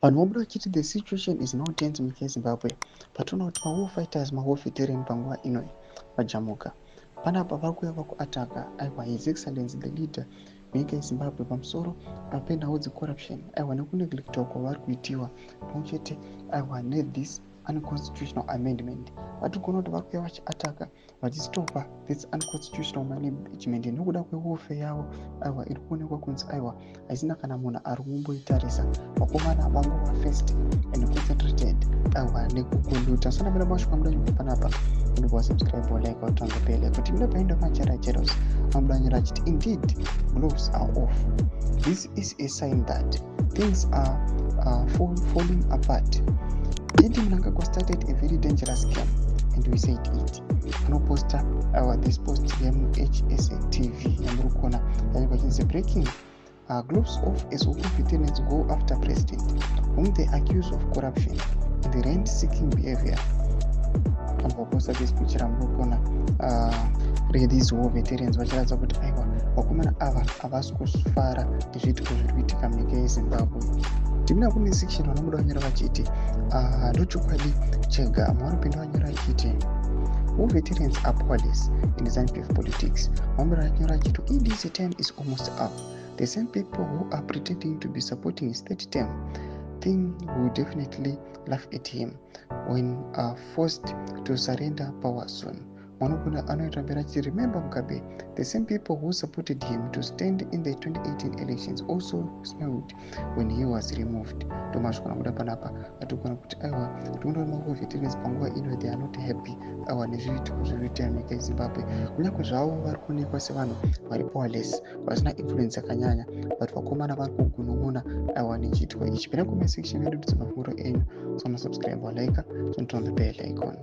Vanhu vobuda vachiti the situation is now tense munyika yeZimbabwe. Patinoona kuti mawar fighters, mawar veteran panguva ino vajamuka. Panapa vari kuuya vakuataka aiwa his excellency the leader munyika yeZimbabwe pamusoro penhau dzecorruption aiwa nekuneglectwa kwavari kuitiwa pamwe chete aiwa nethis unconstitutional amendment. Vatigona kuti vari kuuya vachiataka vachistopa this unconstitutional management nekuda kwewarfare yavo aiwa iri kuonekwa kunzi aiwa haisina kana munhu ari kumboitarisa. Vakomana vangova first and concentrated aiwa nekukonduta. Sana mina mashuka muda nyuko panapa unobva subscribe like utanga pele kuti mina paenda machera cheros amudanyira achiti indeed gloves are off. This is a sign that things are falling apart. Idi Mnangagwa started a very dangerous scam and we said it. No poster this post HSA TV Yamurukona and it's breaking gloves off as Oku veterans go after president whom they accuse of corruption and the rent-seeking behavior. And for poster this picture Yamurukona these war veterans vachiratidza kuti aiwa vakomana ava havasi kufara nezviitiko zviri kuitika munyika yeZimbabwe. Timina kune section vanobuda vanyora vachiti ndochokwadi chega amwe vanopinda vanyora vachiti war veterans are powerless in ZANU-PF politics. Vamwe vanyora vachiti ED's term is almost up. The same people who are pretending to be supporting his third term think will definitely laugh at him when forced to surrender power soon. Remember Mugabe, the same people who supported him to stand in the 2018 elections also smiled when he was removed. They are not happy Zimbabwe. Powerless, was not influence akanyanya, but vakomana vari kugunun'una aiwa nechiitwa ichi. Penda comment section yedu kuti subscribe like, turn on the bell icon.